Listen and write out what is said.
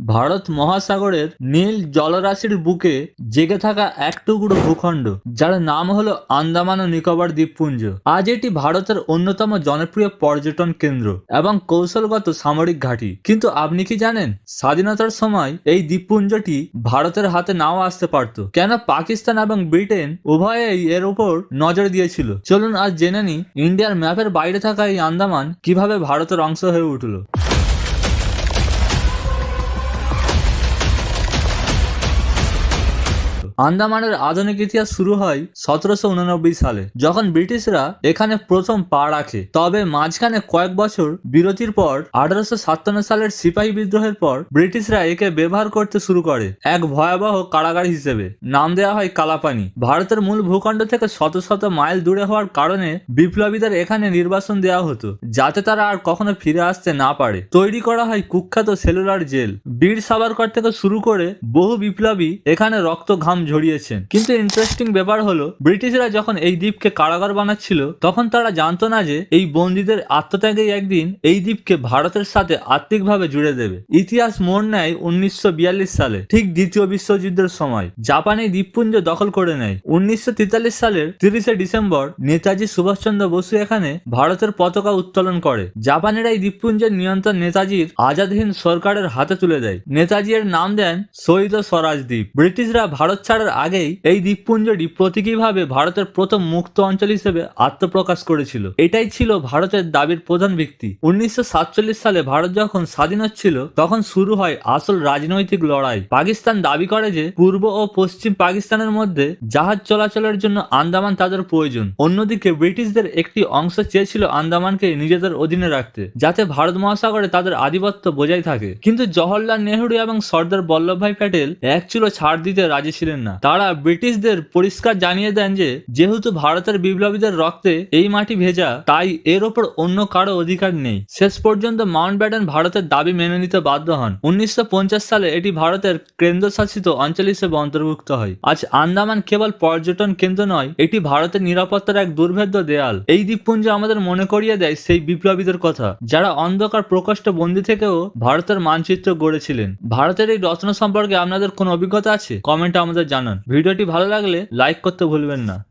ভারত মহাসাগরের নীল জলরাশির বুকে জেগে থাকা এক টুকরো ভূখণ্ড যার নাম হলো আন্দামান ও নিকোবর দ্বীপপুঞ্জ। আজ এটি ভারতের অন্যতম জনপ্রিয় পর্যটন কেন্দ্র এবং কৌশলগত সামরিক ঘাঁটি। কিন্তু আপনি কি জানেন, স্বাধীনতার সময় এই দ্বীপপুঞ্জটি ভারতের হাতে নাও আসতে পারত। কেন পাকিস্তান এবং ব্রিটেন উভয়েই এর উপর নজর দিয়েছিল। চলুন আজ জেনে নিই ইন্ডিয়ার ম্যাপের বাইরে থাকা এই আন্দামান কিভাবে ভারতের অংশ হয়ে উঠল। আন্দামানের আধুনিক ইতিহাস শুরু হয় 1789 সালে, যখন ব্রিটিশরা এখানে প্রথম পা রাখে। তবে মাঝখানে কয়েক বছর বিরতির পর 1857 সালের সিপাহী বিদ্রোহের পর ব্রিটিশরা একে ব্যবহার করতে শুরু করে এক ভয়াবহ কারাগার হিসেবে। নাম দেওয়া হয় কালাপানি। ভারতের মূল ভূখণ্ড থেকে শত শত মাইল দূরে হওয়ার কারণে বিপ্লবীদের এখানে নির্বাসন দেওয়া হতো, যাতে তারা আর কখনো ফিরে আসতে না পারে। তৈরি করা হয় কুখ্যাত সেলুলার জেল। বীর সাভারকর থেকে শুরু করে বহু বিপ্লবী এখানে রক্ত ঘাম ঝরিয়েছেন। কিন্তু ইন্টারেস্টিং ব্যাপার হলো, ব্রিটিশরা যখন এই দ্বীপকে কারাগার বানাচ্ছিল তখন তারা জানতো না যে এই বন্দীদের আত্মত্যাগই একদিন এই দ্বীপকে ভারতের সাথে আত্মিকভাবে জুড়ে দেবে। ইতিহাস মোড় নেয় 1942 সালে, ঠিক দ্বিতীয় বিশ্বযুদ্ধের সময়। জাপান এই দ্বীপপুঞ্জ দখল করে নেয়। 1943 সালের 30 ডিসেম্বর নেতাজি সুভাষচন্দ্র বসু এখানে ভারতের পতাকা উত্তোলন করে। জাপানের এই দ্বীপপুঞ্জের নিয়ন্ত্রণ নেতাজির আজাদ হিন্দ সরকারের হাতে তুলে দেয়। নেতাজি এর নাম দেন শহীদ স্বরাজ দ্বীপ। ব্রিটিশরা ভারত ছাড়ার আগেই এই দ্বীপপুঞ্জটি প্রতীকীভাবে ভারতের প্রথম মুক্ত অঞ্চল হিসেবে আত্মপ্রকাশ করেছিল। এটাই ছিল ভারতের দাবির প্রধান ভিত্তি। 1947 সালে ভারত যখন স্বাধীন হচ্ছিল তখন শুরু হয় আসল রাজনৈতিক লড়াই। পাকিস্তান দাবি করে যে পূর্ব ও পশ্চিম পাকিস্তানের মধ্যে জাহাজ চলাচলের জন্য আন্দামান তাদের প্রয়োজন। অন্যদিকে ব্রিটিশদের একটি অংশ চেয়েছিল আন্দামানকে নিজেদের অধীনে রাখতে, যাতে ভারত মহাসাগরে তাদের আধিপত্য বজায় থাকে। কিন্তু জওহরলাল নেহরু এবং সর্দার বল্লভভাই প্যাটেল এক চুলো ছাড় দিতে রাজি ছিলেন না। তারা ব্রিটিশদের পরিষ্কার জানিয়ে দেন যে যেহেতু ভারতের বিপ্লবীদের রক্তে এই মাটি ভেজা, তাই এর ওপর অন্য কারো অধিকার নেই। শেষ পর্যন্ত মাউন্টব্যাটেন ভারতের দাবি মেনে নিতে বাধ্য হন। 1950 সালে এটি ভারতের কেন্দ্রশাসিত অঞ্চল হিসেবে অন্তর্ভুক্ত হয়। আজ আন্দামান কেবল পর্যটন কেন্দ্র নয়, এটি ভারতের নিরাপত্তার এক দুর্ভেদ্য দেয়াল। এই দ্বীপপুঞ্জ আমাদের মনে করিয়ে দেয় সেই বিপ্লবীদের কথা যারা অন্ধকার প্রকোষ্ঠ বন্দী থেকেও ভারতের মানচিত্র গড়েছিলেন। ভারতের এই রত্ন সম্পর্কে আপনাদের কোনো অভিজ্ঞতা আছে? কমেন্টে আমাদের জানান। ভিডিওটি ভালো লাগলে লাইক করতে ভুলবেন না।